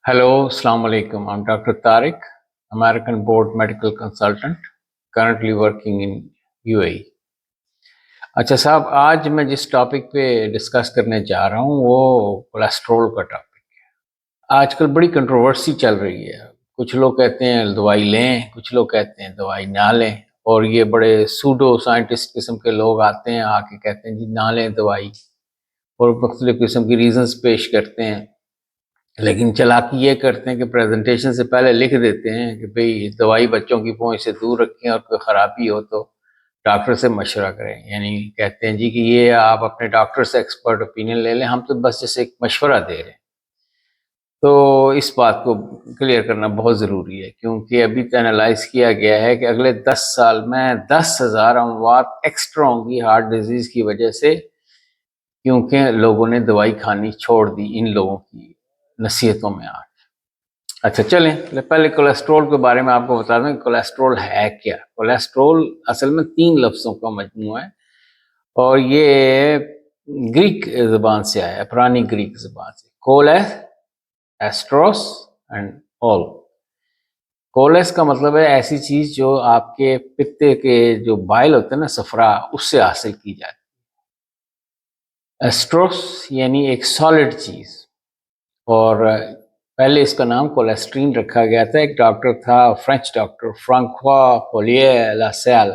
Hello, Assalamu alaikum. I'm Dr. Tariq, American Board Medical Consultant, currently working in UAE. अच्छा साहब, आज मैं जिस टॉपिक पे डिस्कस करने जा रहा हूँ वो कोलेस्ट्रॉल का टॉपिक है। आजकल बड़ी कंट्रोवर्सी चल रही है। कुछ लोग कहते हैं दवाई लें, कुछ लोग कहते हैं दवाई ना लें, और ये बड़े सूडो साइंटिस्ट किस्म के लोग आते हैं, आके कहते हैं जी ना लें दवाई, और मुख्तलिफ किस्म की रीजंस पेश करते हैं। लेकिन चालाकी ये करते हैं कि प्रेजेंटेशन से पहले लिख देते हैं कि भाई दवाई बच्चों की पहुंच से दूर रखें, और कोई ख़राबी हो तो डॉक्टर से मशवरा करें। यानी कहते हैं जी कि ये आप अपने डॉक्टर से एक्सपर्ट ओपिनियन ले लें, हम तो बस जैसे एक मशवरा दे रहे हैं। तो इस बात को क्लियर करना बहुत ज़रूरी है, क्योंकि अभी तो एनालाइज किया गया है कि अगले 10 साल में 10,000 अमवात एक्स्ट्रा होंगी हार्ट डिजीज़ की वजह से, क्योंकि लोगों ने दवाई खानी छोड़ दी इन लोगों की नसीहतों में आज। अच्छा चलें, पहले कोलेस्ट्रॉल के बारे में आपको बता दें। कोलेस्ट्रॉल है क्या? कोलेस्ट्रॉल असल में 3 लफ्ज़ों का मजमूआ है, और ये ग्रीक ज़बान से आया है, पुरानी ग्रीक ज़बान से। कोलेस, एस्ट्रोस एंड ऑल। कोलेस का मतलब है ऐसी चीज़ जो आपके पित्ते के जो बाइल होते हैं ना, सफरा, उससे हासिल की जाती है। एस्ट्रोस यानी एक सॉलिड चीज़, और पहले इसका नाम कोलेस्ट्रीन रखा गया था। एक डॉक्टर था, फ्रेंच डॉक्टर फ्रांकोis पोलियर लासेल,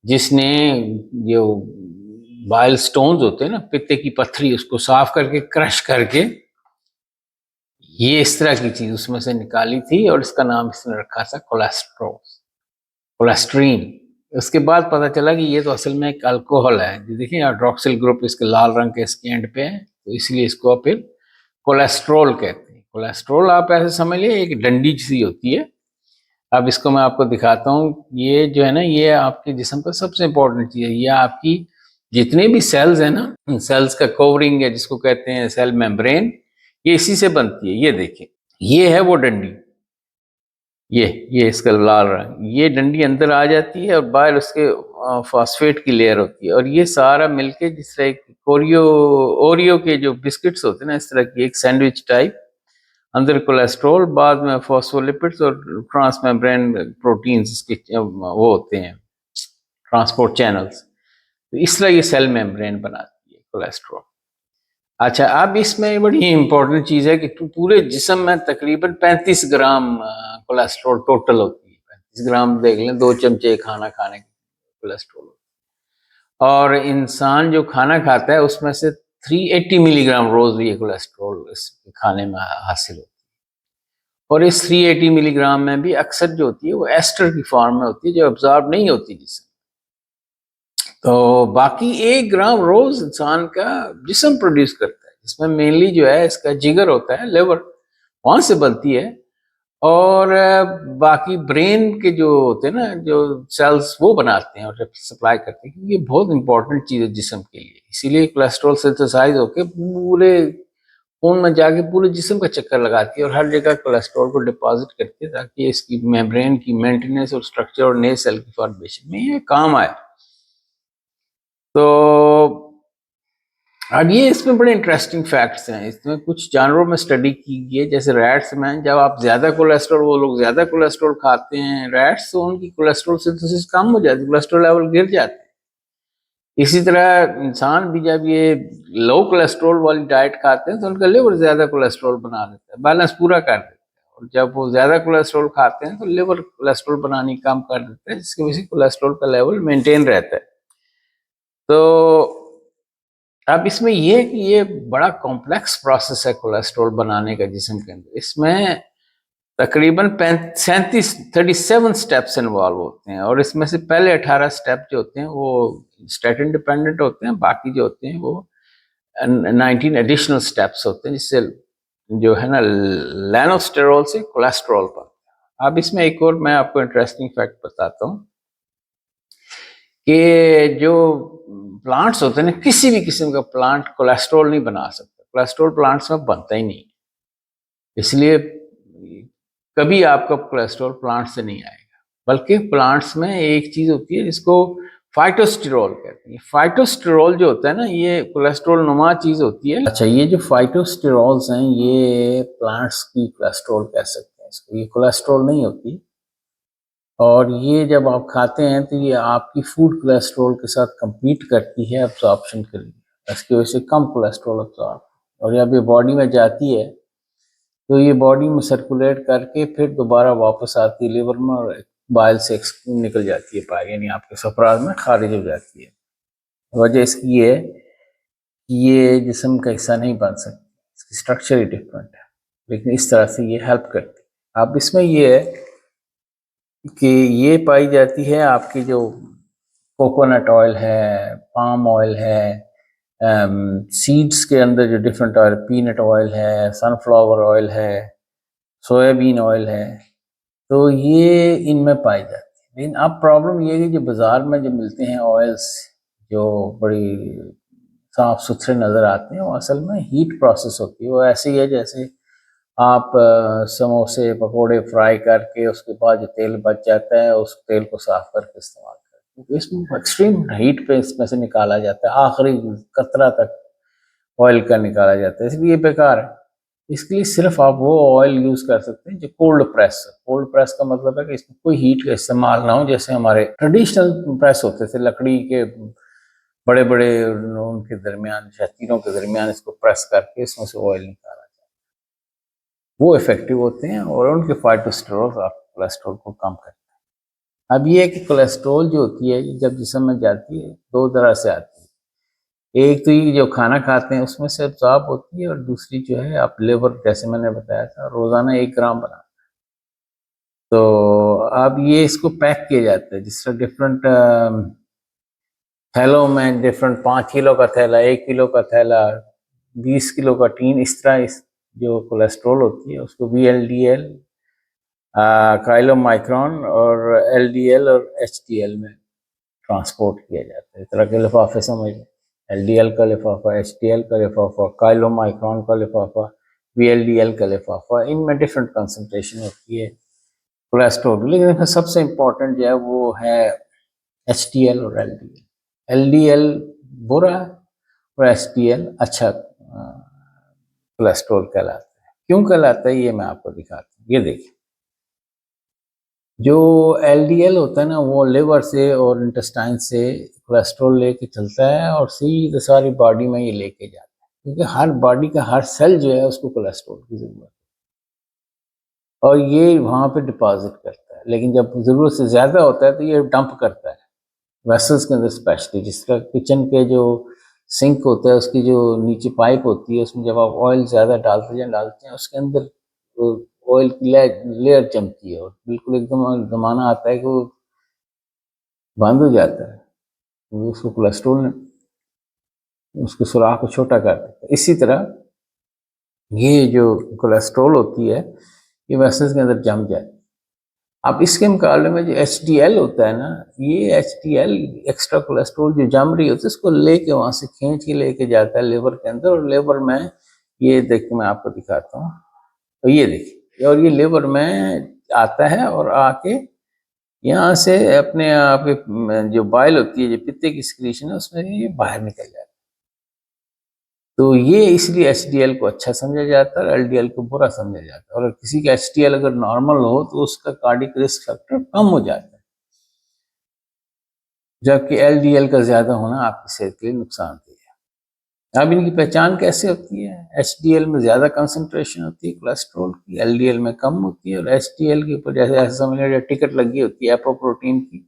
जिसने जो बाइल स्टोन्स होते हैं ना, पित्ते की पत्थरी, उसको साफ करके क्रश करके ये इस तरह की चीज उसमें से निकाली थी, और इसका नाम इसने रखा था कोलेस्ट्रोल, कोलेस्ट्रीन। उसके बाद पता चला कि ये तो असल में एक अल्कोहल है। देखिए हाइड्रोक्सिल ग्रुप इसके लाल रंग के इसके एंड पे है, तो इसलिए इसको फिर कोलेस्ट्रॉल कहते हैं। कोलेस्ट्रॉल आप ऐसे समझ लिए एक डंडी सी होती है। अब इसको मैं आपको दिखाता हूँ। ये जो है ना, ये आपके जिस्म का सबसे इंपॉर्टेंट चीज़ है। ये आपकी जितने भी सेल्स हैं ना, इन सेल्स का कवरिंग है जिसको कहते हैं सेल मेम्ब्रेन, ये इसी से बनती है। ये देखिए, ये है वो डंडी, ये इसका लाल रंग, ये डंडी अंदर आ जाती है, और बाहर उसके फॉस्फेट की लेयर होती है, और ये सारा मिलके जिस तरह ओरियो ओरियो के जो बिस्किट्स होते हैं ना, इस तरह की एक सैंडविच टाइप, अंदर कोलेस्ट्रॉल, बाद में फॉस्फोलिपिड्स और ट्रांस मेम्ब्रेन प्रोटीन्स इसके वो होते हैं, ट्रांसपोर्ट चैनल्स। तो इस तरह ये सेल मेम्ब्रेन बनाती है कोलेस्ट्रॉल। अच्छा, अब इसमें बड़ी इंपॉर्टेंट चीज़ है कि पूरे जिस्म में तकरीबन 35 ग्राम कोलेस्ट्रॉल टोटल होती है। 35 ग्राम देख लें, 2 चमचे खाना खाने की कोलेस्ट्रॉल। और इंसान जो खाना खाता है उसमें से 380 मिलीग्राम रोज ये कोलेस्ट्रॉल इस खाने में हासिल होती है। और इस 380 मिलीग्राम में भी अक्सर जो होती है वो एस्टर की फॉर्म में होती है, जो अब्जॉर्ब नहीं होती जिससे। तो बाकी 1 ग्राम रोज इंसान का जिस्म प्रोड्यूस करता है, जिसमें मेनली जो है इसका जिगर होता है, लिवर वहां से बनती है। और बाकी ब्रेन के जो होते हैं ना, जो सेल्स, वो बनाते हैं और सप्लाई करते हैं, क्योंकि ये बहुत इंपॉर्टेंट चीज़ है जिस्म के लिए। इसीलिए कोलेस्ट्रॉल सिंथेसाइज होकर पूरे खून में जाके पूरे जिस्म का चक्कर लगाती है, और हर जगह कोलेस्ट्रॉल को डिपॉजिट करती है, ताकि इसकी मेम्ब्रेन की मेंटेनेंस और स्ट्रक्चर और नए सेल की फॉर्मेशन में ये काम आए। तो अब ये इसमें बड़े इंटरेस्टिंग फैक्ट्स हैं। इसमें कुछ जानवरों में स्टडी की गई है, जैसे रैट्स में, जब आप ज़्यादा कोलेस्ट्रॉल, वो लोग ज़्यादा कोलेस्ट्रॉल खाते हैं रैट्स, तो उनकी कोलेस्ट्रॉल सिंथेसिस कम हो जाती है, कोलेस्ट्रॉल लेवल गिर जाते हैं। इसी तरह इंसान भी जब ये लो कोलेस्ट्रॉल वाली डाइट खाते हैं तो उनका लिवर ज़्यादा कोलेस्ट्रॉल बना देता है, बैलेंस पूरा कर देता है। और जब वो ज़्यादा कोलेस्ट्रॉल खाते हैं तो लिवर कोलेस्ट्रॉल बनानी कम कर देता है, जिसकी वजह से कोलेस्ट्रॉल का लेवल मेंटेन रहता है। तो अब इसमें ये है कि ये बड़ा कॉम्प्लेक्स प्रोसेस है कोलेस्ट्रॉल बनाने का जिस्म के अंदर। इसमें तकरीबन 37 स्टेप्स इन्वॉल्व होते हैं, और इसमें से पहले 18 स्टेप जो होते हैं वो स्टैटिन डिपेंडेंट होते हैं, बाकी जो होते हैं वो 19 एडिशनल स्टेप्स होते हैं, जिससे जो है ना लेनोस्टेरोल से कोलेस्ट्रॉल पर। अब इसमें एक और मैं आपको इंटरेस्टिंग फैक्ट बताता हूँ कि जो प्लांट्स होते हैं ना, किसी भी किस्म का प्लांट कोलेस्ट्रॉल नहीं बना सकता। कोलेस्ट्रॉल प्लांट्स में बनता ही नहीं, इसलिए कभी आपका कोलेस्ट्रॉल प्लांट से नहीं आएगा। बल्कि प्लांट्स में एक चीज होती है जिसको फाइटोस्टेरोल कहते हैं। फाइटोस्टेरोल जो होता है ना, ये कोलेस्ट्रॉल नुमा चीज होती है। अच्छा, ये जो फाइटोस्टेरोल्स हैं ये प्लांट्स की कोलेस्ट्रॉल कह सकते हैं इसको, ये कोलेस्ट्रॉल नहीं होती। और ये जब आप खाते हैं तो ये आपकी फूड कोलेस्ट्रॉल के साथ compete करती है अब्जॉर्प्शन के लिए। इसकी वजह से कम कोलेस्ट्रॉल अब्जॉर्ब, और जब ये बॉडी में जाती है तो ये बॉडी में सर्कुलेट करके फिर दोबारा वापस आती है लिवर में, और बाइल से निकल जाती है पाए, यानी आपके सफराज में खारिज हो जाती है। वजह इसकी ये है कि ये जिस्म का हिस्सा नहीं बन सकती, इसकी स्ट्रक्चर ही डिफरेंट है, लेकिन इस तरह से ये हेल्प करती है। अब इसमें ये है कि ये पाई जाती है आपकी जो कोकोनट ऑयल है, पाम ऑयल है, सीड्स के अंदर जो डिफरेंट ऑयल, पीनट ऑयल है, सनफ्लावर ऑयल है, सोयाबीन ऑयल है, तो ये इनमें पाई जाती है। लेकिन अब प्रॉब्लम ये है कि जो बाज़ार में जो मिलते हैं ऑयल्स, जो बड़ी साफ सुथरे नज़र आते हैं, वो असल में हीट प्रोसेस होती है। वो ऐसी है जैसे आप समोसे पकोड़े फ्राई करके उसके बाद जो तेल बच जाता है उस तेल को साफ करके इस्तेमाल करते हैं, क्योंकि इसमें एक्सट्रीम हीट पे इसमें से निकाला जाता है, आखिरी कतरा तक ऑयल का निकाला जाता है, इसलिए बेकार है। इसके लिए सिर्फ आप वो ऑयल यूज़ कर सकते हैं जो कोल्ड प्रेस है। कोल्ड प्रेस का मतलब है कि इसमें कोई हीट का इस्तेमाल ना हो, जैसे हमारे ट्रेडिशनल प्रेस होते थे लकड़ी के, बड़े बड़े उनके दरमियान, तीनों के दरमियान इसको प्रेस करके इसमें से ऑयल निकाला जाता है, वो इफेक्टिव होते हैं और उनके फाइटोस्टेरोल कोलेस्ट्रॉल को कम करते हैं। अब ये है कि कोलेस्ट्रॉल जो होती है जब जिस्म में जाती है दो तरह से आती है। एक तो ये जो खाना खाते हैं उसमें से एब्जॉर्ब होती है, और दूसरी जो है आप लिवर, जैसे मैंने बताया था, रोजाना 1 ग्राम बनाते हैं। तो अब ये इसको पैक किया जाता है जिस तरह डिफरेंट थैलों में, डिफरेंट 5 किलो का थैला, 1 किलो का थैला, 20 किलो का टीन, इस तरह इस जो कोलेस्ट्रॉल होती है उसको VLDL, काइलोमाइक्रॉन और LDL और HDL में ट्रांसपोर्ट किया जाता है। इस तरह के लिफाफे समझ लें, LDL का लिफाफा, HDL का लिफाफा, काइलोमाइक्रॉन का लिफाफा, VLDL का लिफाफा, इनमें डिफरेंट कंसंट्रेशन होती है कोलेस्ट्रॉल। लेकिन सबसे इम्पोर्टेंट जो है वो है HDL और LDL। LDL बुरा और HDL अच्छा कोलेस्ट्रॉल कहलाता है। क्यों कहलाता है ये मैं आपको दिखाता हूँ। ये देखिए, जो LDL होता है ना, वो लिवर से और इंटेस्टाइन से कोलेस्ट्रॉल लेके चलता है और सीधे सारी बॉडी में ये लेके जाता है, क्योंकि हर बॉडी का हर सेल जो है उसको कोलेस्ट्रॉल की जरूरत है और ये वहाँ पे डिपॉजिट करता है। लेकिन जब ज़रूरत से ज़्यादा होता है तो ये डंप करता है वेसल्स के अंदर, स्पेशली जिसका किचन के जो सिंक होता है उसकी जो नीचे पाइप होती है, उसमें जब आप ऑयल ज़्यादा डालते हैं उसके अंदर ऑयल की लेयर जमती है और बिल्कुल एकदम ज़माना आता है कि वो बंद हो जाता है, तो उसको कोलेस्ट्रॉल ने उसके सुराख को छोटा कर देता है। इसी तरह ये जो कोलेस्ट्रॉल होती है ये वेसल्स के अंदर जम जाती है। अब इसके मुकाबले में जो HDL होता है ना, ये HDL एक्स्ट्रा कोलेस्ट्रॉल जो जम रही होती है उसको लेके वहाँ से खींच के लेके जाता है लिवर के अंदर, और लिवर में ये देखिए मैं आपको दिखाता हूँ, तो ये देखिए, और ये लिवर में आता है और आके यहाँ से अपने आप जो बाइल होती है, जो पित्ते की सिक्रीशन है, उसमें ये बाहर निकल जाता है। तो ये इसलिए HDL को अच्छा समझा जाता है और LDL को बुरा समझा जाता है। और किसी का HDL अगर नॉर्मल हो तो उसका कार्डियक रिस्क फैक्टर कम हो जाता है, जबकि LDL का ज्यादा होना आपकी सेहत के लिए नुकसानदेह है। अब इनकी पहचान कैसे होती है? HDL में ज्यादा कंसंट्रेशन होती है कोलेस्ट्रॉल की, LDL में कम होती है। और HDL के ऊपर जैसे ऐसे समझ लीजिए टिकट लगी होती है एपोप्रोटीन की,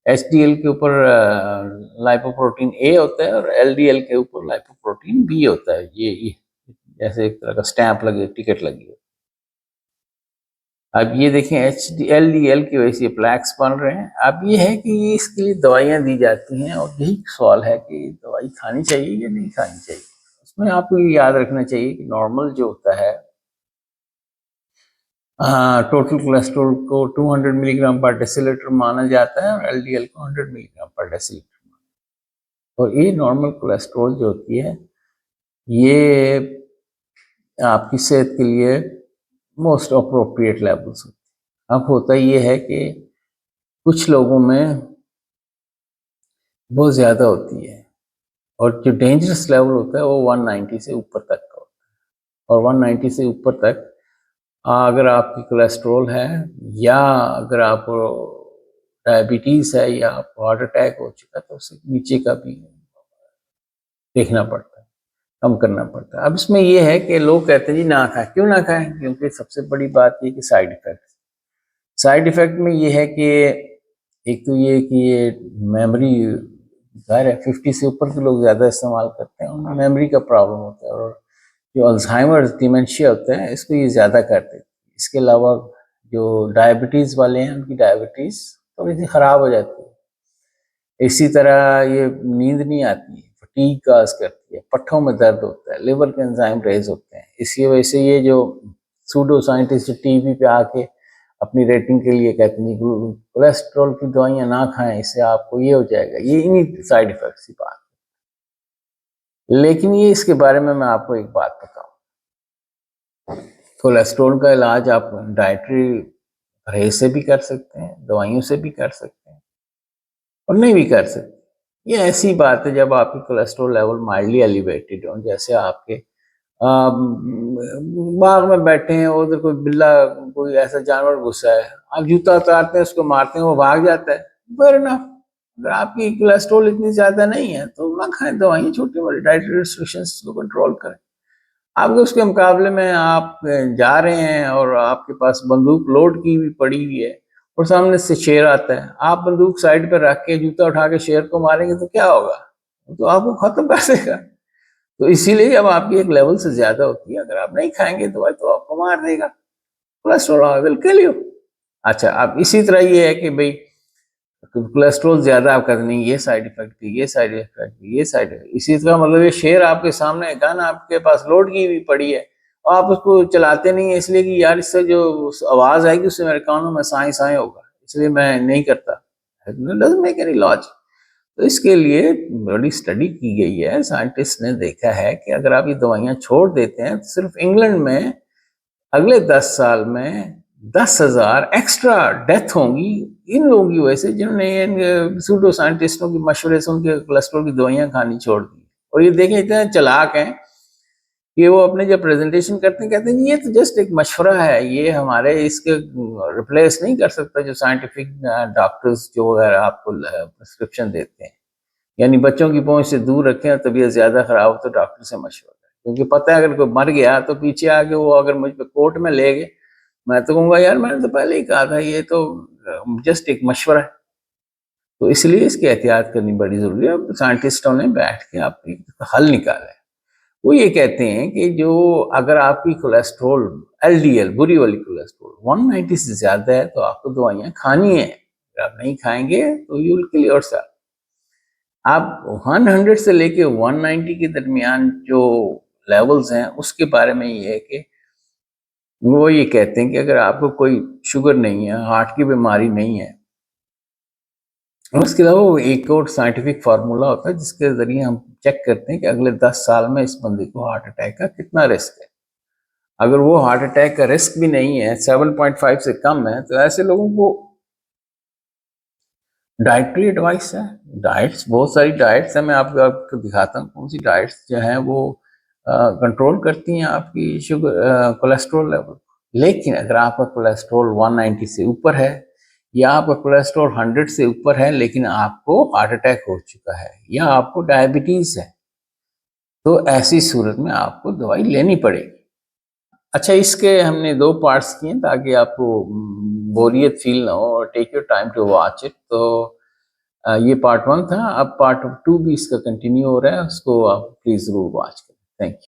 HDL के ऊपर लाइपोप्रोटीन A होता है और LDL के ऊपर लाइपोप्रोटीन B होता है। ये जैसे एक तरह का स्टैंप लगी, टिकट लगी हो। अब ये देखें HDL की वजह से प्लैक्स बन रहे हैं। अब ये है कि ये इसके लिए दवाइयाँ दी जाती हैं, और यही सवाल है कि दवाई खानी चाहिए या नहीं खानी चाहिए। उसमें आपको ये याद रखना चाहिए कि नॉर्मल जो होता है, टोटल कोलेस्ट्रॉल को 200 मिलीग्राम पर डेसीलीटर माना जाता है और LDL को 100 मिलीग्राम पर डेसीलीटर। और ये नॉर्मल कोलेस्ट्रॉल जो होती है ये आपकी सेहत के लिए मोस्ट अप्रोप्रिएट लेवल्स होती है। अब होता ये है कि कुछ लोगों में बहुत ज़्यादा होती है, और जो डेंजरस लेवल होता है वो 190 से ऊपर तक का होता है। और 190 से ऊपर तक अगर आपकी कोलेस्ट्रॉल है, या अगर आपको डायबिटीज़ है, या आपको हार्ट अटैक हो चुका है, तो उससे नीचे का भी देखना पड़ता है, कम करना पड़ता है। अब इसमें ये है कि लोग कहते हैं जी ना खाएं। क्यों ना खाएं? क्योंकि सबसे बड़ी बात ये कि साइड इफ़ेक्ट में ये है कि एक तो ये कि ये मेमोरी, ज़ाहिर है 50 से ऊपर के लोग ज़्यादा इस्तेमाल करते हैं, उनमें मेमोरी का प्रॉब्लम होता है, और जो अल्ज़ाइमर डिमेंशिया होता है इसको ये ज़्यादा करते हैं। इसके अलावा जो डायबिटीज़ वाले हैं उनकी डायबिटीज़ थोड़ी सी ख़राब हो जाती है। इसी तरह ये नींद नहीं आती है, फटीग काज़ करती है, पट्ठों में दर्द होता है, लिवर के एंजाइम रेज होते हैं। इसकी वजह से ये जो सूडो साइंटिस्ट टीवी पे आके अपनी रेटिंग के लिए कहते हैं कोलेस्ट्रॉल की दवाइयाँ ना खाएं, इससे आपको ये हो जाएगा, ये इन्हीं साइड इफेक्ट्स की बात। लेकिन ये इसके बारे में मैं आपको एक बात बताऊं, कोलेस्ट्रॉल का इलाज आप डाइटरी परहेज से भी कर सकते हैं, दवाइयों से भी कर सकते हैं, और नहीं भी कर सकते। ये ऐसी बात है जब आपकी कोलेस्ट्रॉल लेवल माइल्डली एलिवेटेड हो, जैसे आपके बाग में बैठे हैं, उधर कोई बिल्ला, कोई ऐसा जानवर घुसा है, आप जूता उतारते हैं, उसको मारते हैं, वो भाग जाता है, फेयर इनफ। अगर आपकी कोलेस्ट्रॉल इतनी ज्यादा नहीं है तो ना खाएं दवाइयाँ, छोटी मोटी डाइटरी रिस्ट्रिक्शंस को कंट्रोल करें। आपके उसके मुकाबले में आप जा रहे हैं और आपके पास बंदूक लोड की हुई पड़ी हुई है, और सामने से शेर आता है, आप बंदूक साइड पर रख के जूता उठा के शेर को मारेंगे तो क्या होगा? तो आपको खत्म कर देगा। तो इसीलिए जब आपकी एक लेवल से ज्यादा होती है, अगर आप नहीं खाएंगे दवाई तो आपको मार देगा, कोलेस्ट्रॉल विल किल यू। अच्छा, अब इसी तरह ये है कि भाई कोलेस्ट्रॉल ज्यादा आपका नहीं, ये साइड इफेक्ट भी, ये साइड इफेक्ट भी, ये साइड इफेक्ट। इसी तरह मतलब ये शेर आपके सामने, गन आपके पास लोड की हुई पड़ी है, और आप उसको चलाते नहीं है, इसलिए कि यार इससे जो आवाज आएगी उससे मेरे कानों में साए साए होगा, इसलिए मैं नहीं करता। Doesn't make any logic. तो इसके लिए बड़ी स्टडी की गई है, साइंटिस्ट ने देखा है कि अगर आप ये दवाइयाँ छोड़ देते हैं तो सिर्फ इंग्लैंड में अगले 10 साल में 10,000 एक्स्ट्रा डेथ होंगी इन लोगों की वजह से, जिन्होंने इन सूडो साइंटिस्टों के मशवरे से उनके कोलेस्ट्रॉल की दवाइयाँ खानी छोड़ दी। और ये देखें इतने चालाक हैं कि वो अपने जब प्रेजेंटेशन करते हैं कहते हैं ये तो जस्ट एक मशवरा है, ये हमारे इसके रिप्लेस नहीं कर सकता जो साइंटिफिक डॉक्टर्स जो अगर आपको प्रिस्क्रिप्शन देते हैं। यानी बच्चों की पहुंच से दूर रखें, और तबीयत ज्यादा खराब हो तो डॉक्टर से मशवरा करें, क्योंकि पता है अगर कोई मर गया तो पीछे आके वो अगर मुझ पर कोर्ट में ले गए, मैं तो कहूँगा यार मैंने तो पहले ही कहा था, ये तो जस्ट एक मशवरा है। तो इसलिए इसकी एहतियात करनी बड़ी जरूरी है। अब साइंटिस्टों ने बैठ के आपकी हल निकाला है। वो ये कहते हैं कि जो अगर आपकी कोलेस्ट्रॉल एलडीएल बुरी वाली कोलेस्ट्रॉल 190 से ज्यादा है तो आपको दवाइयाँ खानी है, अगर आप नहीं खाएंगे तो यू विल किल योरसेल्फ। आप 100 से लेके 190 के दरमियान जो लेवल्स हैं उसके बारे में ये है कि वो ये कहते हैं कि अगर आपको कोई शुगर नहीं है, हार्ट की बीमारी नहीं है, और उसके अलावा एक और साइंटिफिक फार्मूला होता है जिसके जरिए हम चेक करते हैं कि अगले 10 साल में इस बंदे को हार्ट अटैक का कितना रिस्क है। अगर वो हार्ट अटैक का रिस्क भी नहीं है, 7.5 से कम है, तो ऐसे लोगों को डाइटरी एडवाइस है। डाइट्स, बहुत सारी डाइट्स हैं, मैं आपको दिखाता हूँ कौन सी डाइट्स जो हैं वो कंट्रोल करती हैं आपकी शुगर कोलेस्ट्रॉल लेवल। लेकिन अगर आपका कोलेस्ट्रॉल 190 से ऊपर है, या आपका कोलेस्ट्रॉल 100 से ऊपर है लेकिन आपको हार्ट अटैक हो चुका है, या आपको डायबिटीज है, तो ऐसी सूरत में आपको दवाई लेनी पड़ेगी। अच्छा, इसके हमने 2 पार्ट्स किए ताकि आपको बोरियत फील ना हो, और take your time to watch it. तो ये पार्ट 1 था, अब पार्ट 2 भी इसका कंटिन्यू हो रहा है, उसको आप प्लीज जरूर वॉच करें। Thank you.